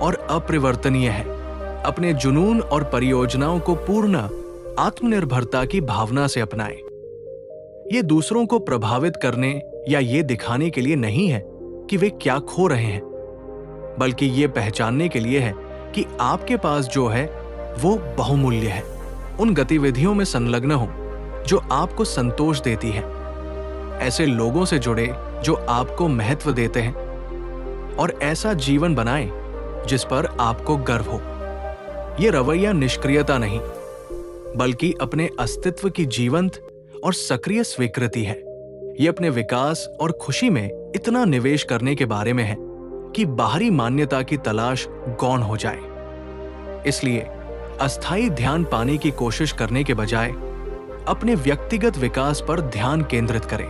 और अपरिवर्तनीय है। अपने जुनून और परियोजनाओं को पूर्ण आत्मनिर्भरता की भावना से अपनाएं। ये दूसरों को प्रभावित करने या ये दिखाने के लिए नहीं है कि वे क्या खो रहे हैं, बल्कि ये पहचानने के लिए है कि आपके पास जो है वो बहुमूल्य है। उन गतिविधियों में संलग्न हो जो आपको संतोष देती है। ऐसे लोगों से जुड़े जो आपको महत्व देते हैं और ऐसा जीवन बनाएं जिस पर आपको गर्व हो। ये रवैया निष्क्रियता नहीं, बल्कि अपने अस्तित्व की जीवंत और सक्रिय स्वीकृति है। ये अपने विकास और खुशी में इतना निवेश करने के बारे में है कि बाहरी मान्यता की तलाश गौण हो जाए। इसलिए अस्थायी ध्यान पाने की कोशिश करने के बजाय अपने व्यक्तिगत विकास पर ध्यान केंद्रित करें।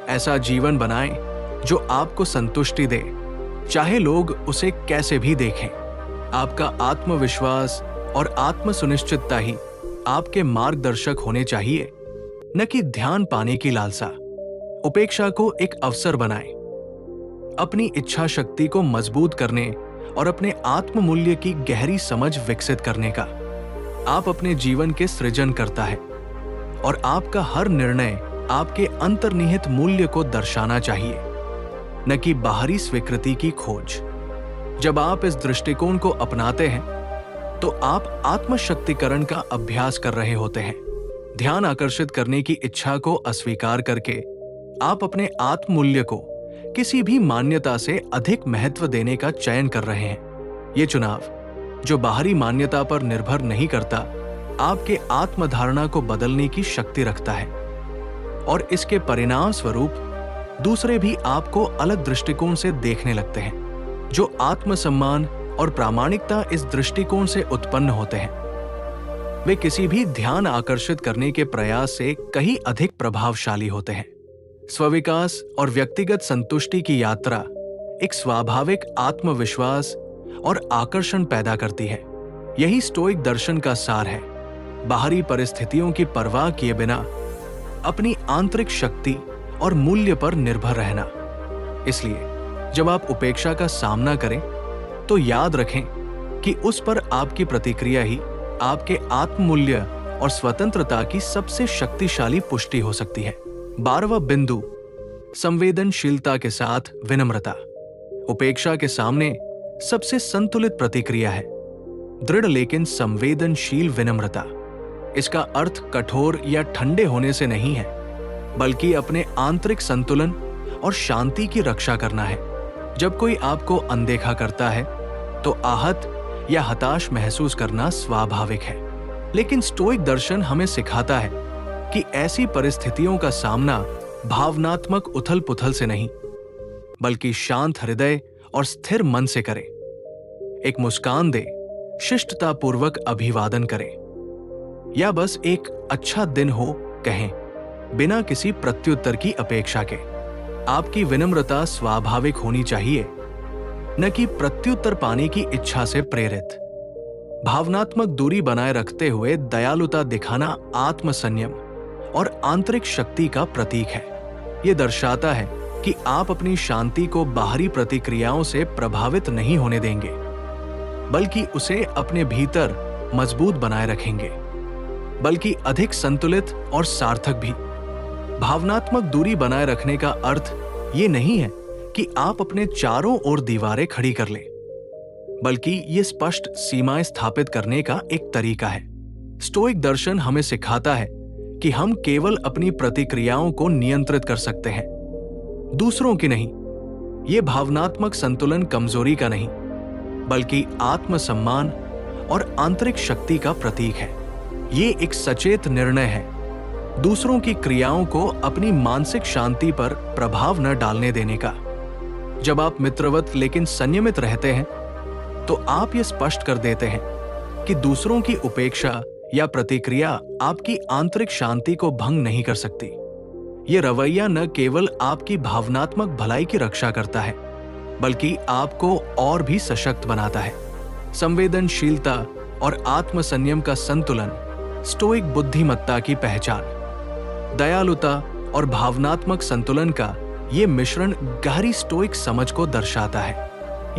ऐसा जीवन बनाएं जो आपको संतुष्टि दे, चाहे लोग उसे कैसे भी देखें। आपका आत्मविश्वास और आत्मसुनिश्चितता ही आपके मार्गदर्शक होने चाहिए, न कि ध्यान पाने की लालसा। उपेक्षा को एक अवसर बनाएं, अपनी इच्छा शक्ति को मजबूत करने और अपने आत्ममूल्य की गहरी समझ विकसित करने का। आप अपने जीवन के सृजनकर्ता है और आपका हर निर्णय आपके अंतर्निहित मूल्य को दर्शाना चाहिए, न कि बाहरी स्वीकृति की खोज। जब आप इस दृष्टिकोण को अपनाते हैं तो आप आत्मशक्तिकरण का अभ्यास कर रहे होते हैं। ध्यान आकर्षित करने की इच्छा को अस्वीकार करके आप अपने आत्ममूल्य को किसी भी मान्यता से अधिक महत्व देने का चयन कर रहे हैं। ये चुनाव, जो बाहरी मान्यता पर निर्भर नहीं करता, आपके आत्मधारणा को बदलने की शक्ति रखता है और इसके परिणाम स्वरूप दूसरे भी आपको अलग दृष्टिकोण से देखने लगते हैं। जो आत्मसम्मान और प्रामाणिकता इस दृष्टिकोण से उत्पन्न होते हैं, वे किसी भी ध्यान आकर्षित करने के प्रयास से कहीं अधिक प्रभावशाली होते हैं। स्वविकास और व्यक्तिगत संतुष्टि की यात्रा एक स्वाभाविक आत्मविश्वास और आकर्षण पैदा करती है। यही स्टोइक दर्शन का सार है। बाहरी परिस्थितियों की परवाह किए बिना अपनी आंतरिक शक्ति और मूल्य पर निर्भर रहना। इसलिए जब आप उपेक्षा का सामना करें तो याद रखें कि उस पर आपकी प्रतिक्रिया ही आपके आत्ममूल्य और स्वतंत्रता की सबसे शक्तिशाली पुष्टि हो सकती है। 12वां बिंदु, संवेदनशीलता के साथ विनम्रता। उपेक्षा के सामने सबसे संतुलित प्रतिक्रिया है दृढ़ लेकिन संवेदनशील विनम्रता। इसका अर्थ कठोर या ठंडे होने से नहीं है, बल्कि अपने आंतरिक संतुलन और शांति की रक्षा करना है। जब कोई आपको अनदेखा करता है तो आहत या हताश महसूस करना स्वाभाविक है, लेकिन स्टोइक दर्शन हमें सिखाता है कि ऐसी परिस्थितियों का सामना भावनात्मक उथल-पुथल से नहीं, बल्कि शांत हृदय और स्थिर मन से करें। एक मुस्कान दे, शिष्टतापूर्वक अभिवादन करें या बस एक अच्छा दिन हो कहें, बिना किसी प्रत्युत्तर की अपेक्षा के। आपकी विनम्रता स्वाभाविक होनी चाहिए, न कि प्रत्युत्तर पाने की इच्छा से प्रेरित। भावनात्मक दूरी बनाए रखते हुए दयालुता दिखाना आत्मसंयम और आंतरिक शक्ति का प्रतीक है। यह दर्शाता है कि आप अपनी शांति को बाहरी प्रतिक्रियाओं से प्रभावित नहीं होने देंगे, बल्कि उसे अपने भीतर मजबूत बनाए रखेंगे, बल्कि अधिक संतुलित और सार्थक भी। भावनात्मक दूरी बनाए रखने का अर्थ ये नहीं है कि आप अपने चारों ओर दीवारें खड़ी कर लें, बल्कि ये स्पष्ट सीमाएं स्थापित करने का एक तरीका है। स्टोइक दर्शन हमें सिखाता है कि हम केवल अपनी प्रतिक्रियाओं को नियंत्रित कर सकते हैं, दूसरों की नहीं। ये भावनात्मक संतुलन कमजोरी का नहीं, बल्कि आत्मसम्मान और आंतरिक शक्ति का प्रतीक है। ये एक सचेत निर्णय है, दूसरों की क्रियाओं को अपनी मानसिक शांति पर प्रभाव न डालने देने का। जब आप मित्रवत लेकिन संयमित रहते हैं, तो आप ये स्पष्ट कर देते हैं कि दूसरों की उपेक्षा या प्रतिक्रिया आपकी आंतरिक शांति को भंग नहीं कर सकती। ये रवैया न केवल आपकी भावनात्मक भलाई की रक्षा करता है, बल्कि आपको और भी सशक्त बनाता है। संवेदनशीलता और आत्मसंयम का संतुलन स्टोइक बुद्धिमत्ता की पहचान। दयालुता और भावनात्मक संतुलन का ये मिश्रण गहरी स्टोइक समझ को दर्शाता है।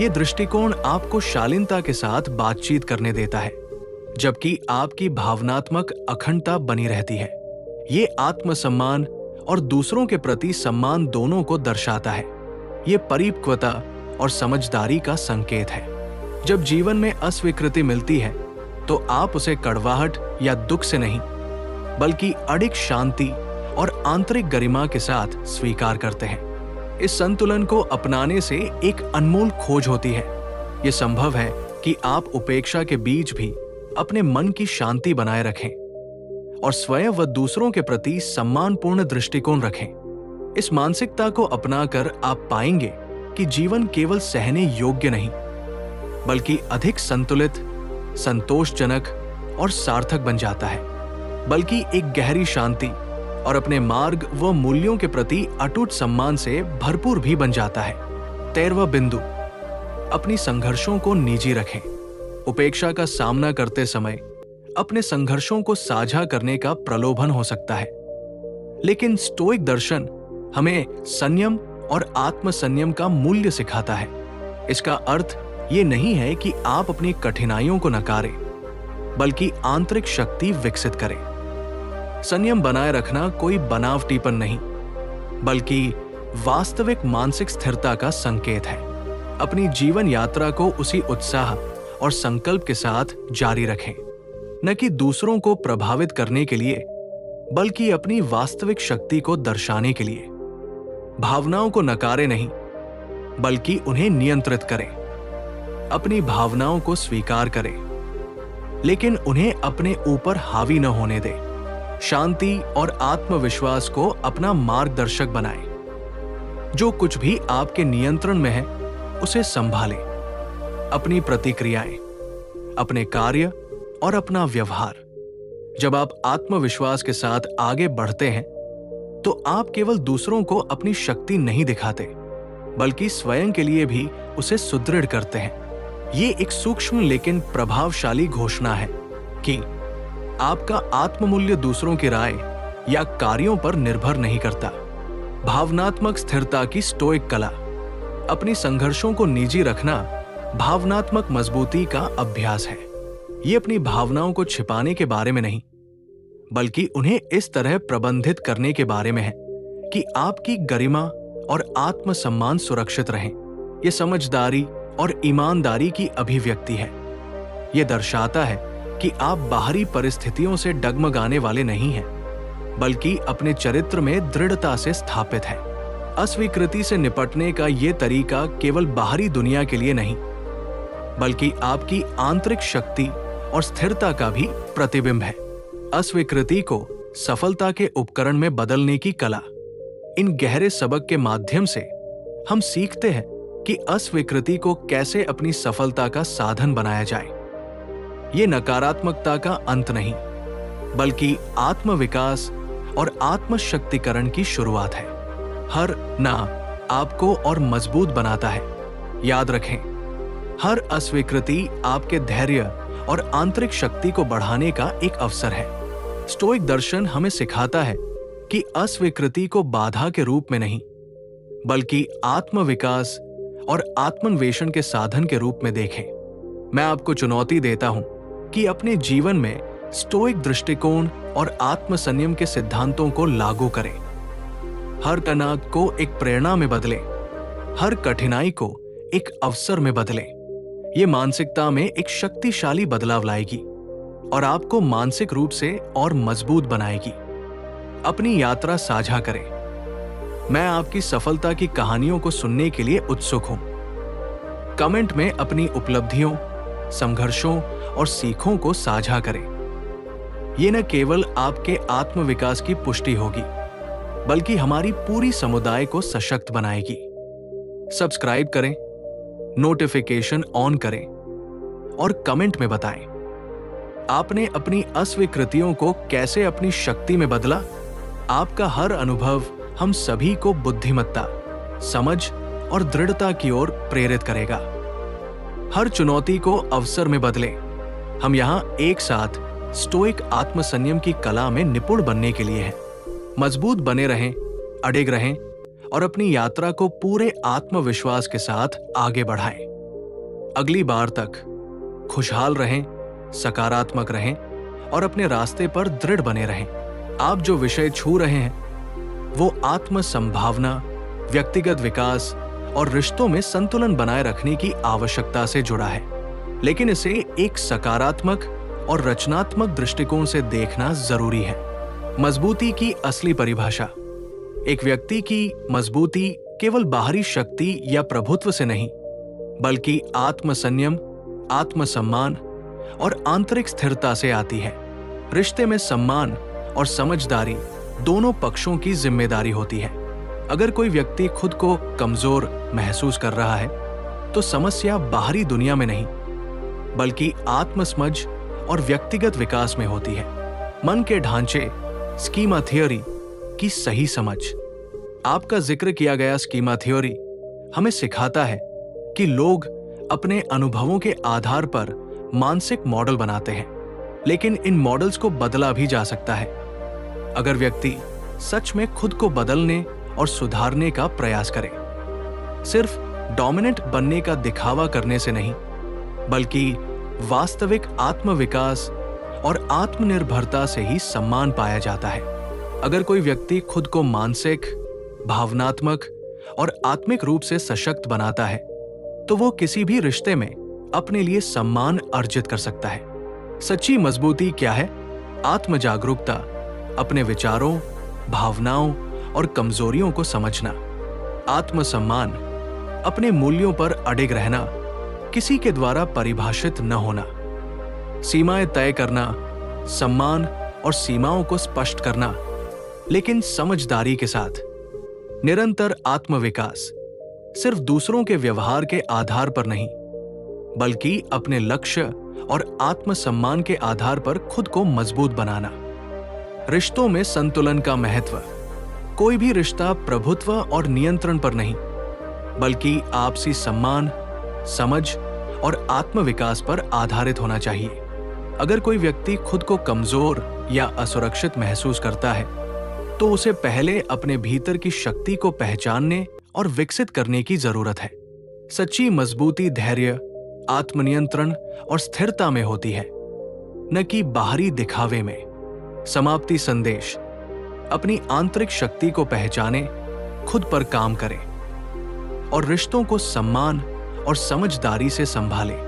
ये दृष्टिकोण आपको शालीनता के साथ बातचीत करने देता है, जबकि आपकी भावनात्मक अखंडता बनी रहती है। ये आत्मसम्मान और दूसरों के प्रति सम्मान दोनों को दर्शाता है। ये परिपक्वता और समझदारी का संकेत है। जब जीवन में अस्वीकृति मिलती है, तो आप उसे कड़वाहट या दुख से नहीं, बल्कि अडिग शांति और आंतरिक गरिमा के साथ स्वीकार करते हैं। इस संतुलन को अपनाने से एक अनमोल खोज होती है। यह संभव है कि आप उपेक्षा के बीच भी अपने मन की शांति बनाए रखें और स्वयं व दूसरों के प्रति सम्मानपूर्ण दृष्टिकोण रखें। इस मानसिकता को अपनाकर आप पाएंगे कि जीवन केवल सहने योग्य नहीं, बल्कि अधिक संतुलित, संतोषजनक और सार्थक बन जाता है। बल्कि एक गहरी शांति और अपने मार्ग व मूल्यों के प्रति अटूट सम्मान से भरपूर भी बन जाता है। 13वां बिंदु, अपनी संघर्षों को निजी रखें। उपेक्षा का सामना करते समय अपने संघर्षों को साझा करने का प्रलोभन हो सकता है, लेकिन स्टोइक दर्शन हमें संयम और आत्मसंयम का मूल्य सिखाता है। इसका अर्थ ये नहीं है कि आप अपनी कठिनाइयों को नकारें, बल्कि आंतरिक शक्ति विकसित करें। संयम बनाए रखना कोई बनावटीपन नहीं, बल्कि वास्तविक मानसिक स्थिरता का संकेत है। अपनी जीवन यात्रा को उसी उत्साह और संकल्प के साथ जारी रखें, न कि दूसरों को प्रभावित करने के लिए, बल्कि अपनी वास्तविक शक्ति को दर्शाने के लिए। भावनाओं को नकारे नहीं, बल्कि उन्हें नियंत्रित करें। अपनी भावनाओं को स्वीकार करें, लेकिन उन्हें अपने ऊपर हावी न होने दें। शांति और आत्मविश्वास को अपना मार्गदर्शक बनाएं। जो कुछ भी आपके नियंत्रण में है, उसे संभालें। अपनी प्रतिक्रियाएं, अपने कार्य और अपना व्यवहार। जब आप आत्मविश्वास के साथ आगे बढ़ते हैं, तो आप केवल दूसरों को अपनी शक्ति नहीं दिखाते, बल्कि स्वयं के लिए भी उसे सुदृढ़ करते हैं। ये एक सूक्ष्म लेकिन प्रभावशाली घोषणा है कि आपका आत्ममूल्य दूसरों की राय या कार्यों पर निर्भर नहीं करता। भावनात्मक स्थिरता की स्टोइक कला। अपनी संघर्षों को निजी रखना भावनात्मक मजबूती का अभ्यास है। ये अपनी भावनाओं को छिपाने के बारे में नहीं, बल्कि उन्हें इस तरह प्रबंधित करने के बारे में है कि आपकी गरिमा और आत्मसम्मान सुरक्षित रहें। यह समझदारी और ईमानदारी की अभिव्यक्ति है। यह दर्शाता है कि आप बाहरी परिस्थितियों से डगमगाने वाले नहीं हैं, बल्कि अपने चरित्र में दृढ़ता से स्थापित हैं। अस्वीकृति से निपटने का यह तरीका केवल बाहरी दुनिया के लिए नहीं, बल्कि आपकी आंतरिक शक्ति और स्थिरता का भी प्रतिबिंब है। अस्वीकृति को सफलता के उपकरण में बदलने की कला। इन गहरे सबक के माध्यम से हम सीखते हैं कि अस्वीकृति को कैसे अपनी सफलता का साधन बनाया जाए। ये नकारात्मकता का अंत नहीं, बल्कि आत्मविकास और आत्मशक्तिकरण की शुरुआत है। हर ना आपको और मजबूत बनाता है। याद रखें, हर अस्वीकृति आपके धैर्य और आंतरिक शक्ति को बढ़ाने का एक अवसर है। स्टोइक दर्शन हमें सिखाता है कि अस्वीकृति को बाधा के रूप में नहीं, बल्कि आत्मविकास और आत्मन्वेषण के साधन के रूप में देखें। मैं आपको चुनौती देता हूं कि अपने जीवन में स्टोइक दृष्टिकोण और आत्मसंयम के सिद्धांतों को लागू करें। हर तनाव को एक प्रेरणा में बदलें, हर कठिनाई को एक अवसर में बदलें। ये मानसिकता में एक शक्तिशाली बदलाव लाएगी और आपको मानसिक रूप से और मजबूत बनाएगी। अपनी यात्रा साझा करें। मैं आपकी सफलता की कहानियों को सुनने के लिए उत्सुक हूं। कमेंट में अपनी उपलब्धियों, संघर्षों और सीखों को साझा करें। ये न केवल आपके आत्मविकास की पुष्टि होगी, बल्कि हमारी पूरी समुदाय को सशक्त बनाएगी। सब्सक्राइब करें, नोटिफिकेशन ऑन करें और कमेंट में बताएं आपने अपनी अस्वीकृतियों को कैसे अपनी शक्ति में बदला। आपका हर अनुभव हम सभी को बुद्धिमत्ता, समझ और दृढ़ता की ओर प्रेरित करेगा। हर चुनौती को अवसर में बदलें। हम यहां एक साथ स्टोइक आत्मसंयम की कला में निपुण बनने के लिए हैं। मजबूत बने रहें, अडिग रहें और अपनी यात्रा को पूरे आत्मविश्वास के साथ आगे बढ़ाएं। अगली बार तक खुशहाल रहें, सकारात्मक रहें और अपने रास्ते पर दृढ़ बने रहें। आप जो विषय छू रहे हैं वो आत्म संभावना, व्यक्तिगत विकास और रिश्तों में संतुलन बनाए रखने की आवश्यकता से जुड़ा है, लेकिन इसे एक सकारात्मक और रचनात्मक दृष्टिकोण से देखना जरूरी है। मजबूती की असली परिभाषा। एक व्यक्ति की मजबूती केवल बाहरी शक्ति या प्रभुत्व से नहीं, बल्कि आत्मसंयम, आत्मसम्मान और आंतरिक स्थिरता से आती है। रिश्ते में सम्मान और समझदारी दोनों पक्षों की जिम्मेदारी होती है। अगर कोई व्यक्ति खुद को कमजोर महसूस कर रहा है, तो समस्या बाहरी दुनिया में नहीं, बल्कि आत्मसमझ और व्यक्तिगत विकास में होती है। मन के ढांचे, स्कीमा थ्योरी की सही समझ। आपका जिक्र किया गया स्कीमा थ्योरी हमें सिखाता है कि लोग अपने अनुभवों के आधार पर मानसिक मॉडल बनाते हैं, लेकिन इन मॉडल्स को बदला भी जा सकता है अगर व्यक्ति सच में खुद को बदलने और सुधारने का प्रयास करे। सिर्फ डोमिनेंट बनने का दिखावा करने से नहीं, बल्कि वास्तविक आत्मविकास और आत्मनिर्भरता से ही सम्मान पाया जाता है। अगर कोई व्यक्ति खुद को मानसिक, भावनात्मक और आत्मिक रूप से सशक्त बनाता है, तो वो किसी भी रिश्ते में अपने लिए सम्मान अर्जित कर सकता है। सच्ची मजबूती क्या है? आत्म जागरूकता, अपने विचारों, भावनाओं और कमजोरियों को समझना। आत्मसम्मान, अपने मूल्यों पर अडिग रहना, किसी के द्वारा परिभाषित न होना। सीमाएं तय करना, सम्मान और सीमाओं को स्पष्ट करना, लेकिन समझदारी के साथ। निरंतर आत्मविकास, सिर्फ दूसरों के व्यवहार के आधार पर नहीं, बल्कि अपने लक्ष्य और आत्मसम्मान के आधार पर खुद को मजबूत बनाना। रिश्तों में संतुलन का महत्व। कोई भी रिश्ता प्रभुत्व और नियंत्रण पर नहीं, बल्कि आपसी सम्मान, समझ और आत्मविकास पर आधारित होना चाहिए। अगर कोई व्यक्ति खुद को कमजोर या असुरक्षित महसूस करता है, तो उसे पहले अपने भीतर की शक्ति को पहचानने और विकसित करने की जरूरत है। सच्ची मजबूती धैर्य, आत्मनियंत्रण और स्थिरता में होती है, न कि बाहरी दिखावे में। समाप्ति संदेश। अपनी आंतरिक शक्ति को पहचाने, खुद पर काम करें और रिश्तों को सम्मान और समझदारी से संभालें।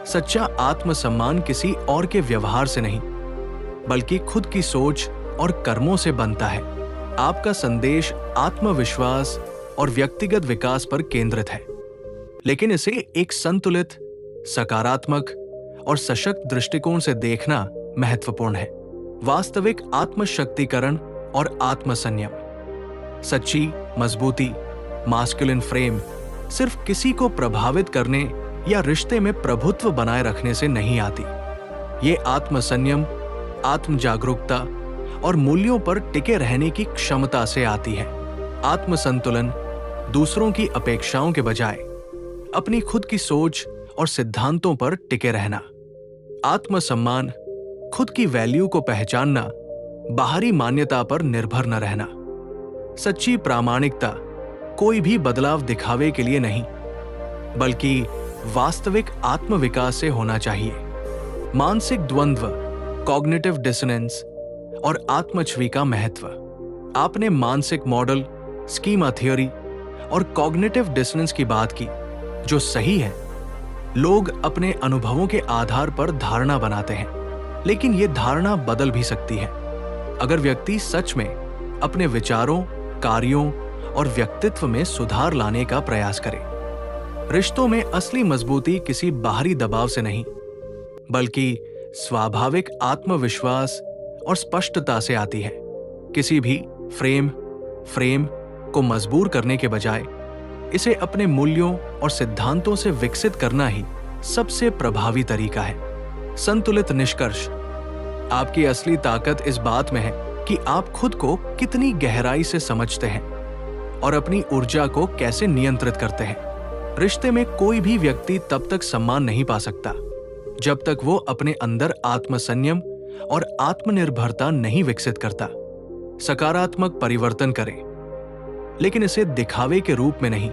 सच्चा आत्मसम्मान किसी और के व्यवहार से नहीं, बल्कि खुद की सोच और कर्मों से बनता है। आपका संदेश आत्मविश्वास और व्यक्तिगत विकास पर केंद्रित है, लेकिन इसे एक संतुलित, सकारात्मक और सशक्त दृष्टिकोण से देखना महत्वपूर्ण है। वास्तविक आत्मशक्तिकरण और आत्मसंयम। सच्ची मजबूती, मास्कुलिन फ्रेम, सिर्फ किसी को प्रभावित करने या रिश्ते में प्रभुत्व बनाए रखने से नहीं आती। ये आत्मसंयम, आत्म जागरूकता और मूल्यों पर टिके रहने की क्षमता से आती है। आत्म संतुलन दूसरों की अपेक्षाओं के बजाय अपनी खुद की सोच और सिद्धांतों पर टिके रहना। आत्मसम्मान खुद की वैल्यू को पहचानना, बाहरी मान्यता पर निर्भर न रहना। सच्ची प्रामाणिकता कोई भी बदलाव दिखावे के लिए नहीं, बल्कि वास्तविक आत्मविकास से होना चाहिए। मानसिक द्वंद्व, कॉग्निटिव डिसोनेंस और आत्मछवि का महत्व। आपने मानसिक मॉडल, स्कीमा थ्योरी और कॉग्निटिव डिसोनेंस की बात की, जो सही है। लोग अपने अनुभवों के आधार पर धारणा बनाते हैं, लेकिन यह धारणा बदल भी सकती है अगर व्यक्ति सच में अपने विचारों, कार्यों और व्यक्तित्व में सुधार लाने का प्रयास करे। रिश्तों में असली मजबूती किसी बाहरी दबाव से नहीं, बल्कि स्वाभाविक आत्मविश्वास और स्पष्टता से आती है। किसी भी फ्रेम को मजबूर करने के बजाय इसे अपने मूल्यों और सिद्धांतों से विकसित करना ही सबसे प्रभावी तरीका है। संतुलित निष्कर्ष। आपकी असली ताकत इस बात में है कि आप खुद को कितनी गहराई से समझते हैं और अपनी ऊर्जा को कैसे नियंत्रित करते हैं। रिश्ते में कोई भी व्यक्ति तब तक सम्मान नहीं पा सकता जब तक वो अपने अंदर आत्मसंयम और आत्मनिर्भरता नहीं विकसित करता। सकारात्मक परिवर्तन करें, लेकिन इसे दिखावे के रूप में नहीं,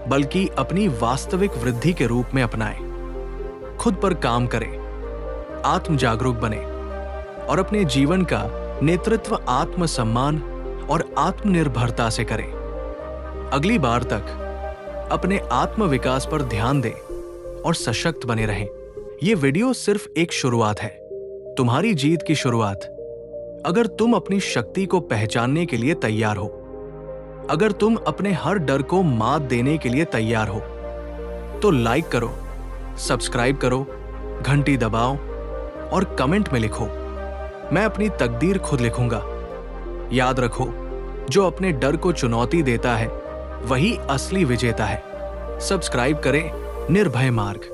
बल्कि अपनी वास्तविक वृद्धि के रूप में अपनाएं। खुद पर काम करें, आत्म जागरूक बने और अपने जीवन का नेतृत्व आत्मसम्मान और आत्मनिर्भरता से करें। अगली बार तक अपने आत्मविकास पर ध्यान दें और सशक्त बने रहें। ये वीडियो सिर्फ एक शुरुआत है, तुम्हारी जीत की शुरुआत। अगर तुम अपनी शक्ति को पहचानने के लिए तैयार हो, अगर तुम अपने हर डर को मात देने के लिए तैयार हो, तो लाइक करो, सब्सक्राइब करो, घंटी दबाओ और कमेंट में लिखो, मैं अपनी तकदीर खुद लिखूंगा। याद रखो, जो अपने डर को चुनौती देता है वही असली विजेता है। सब्सक्राइब करें निर्भय मार्ग।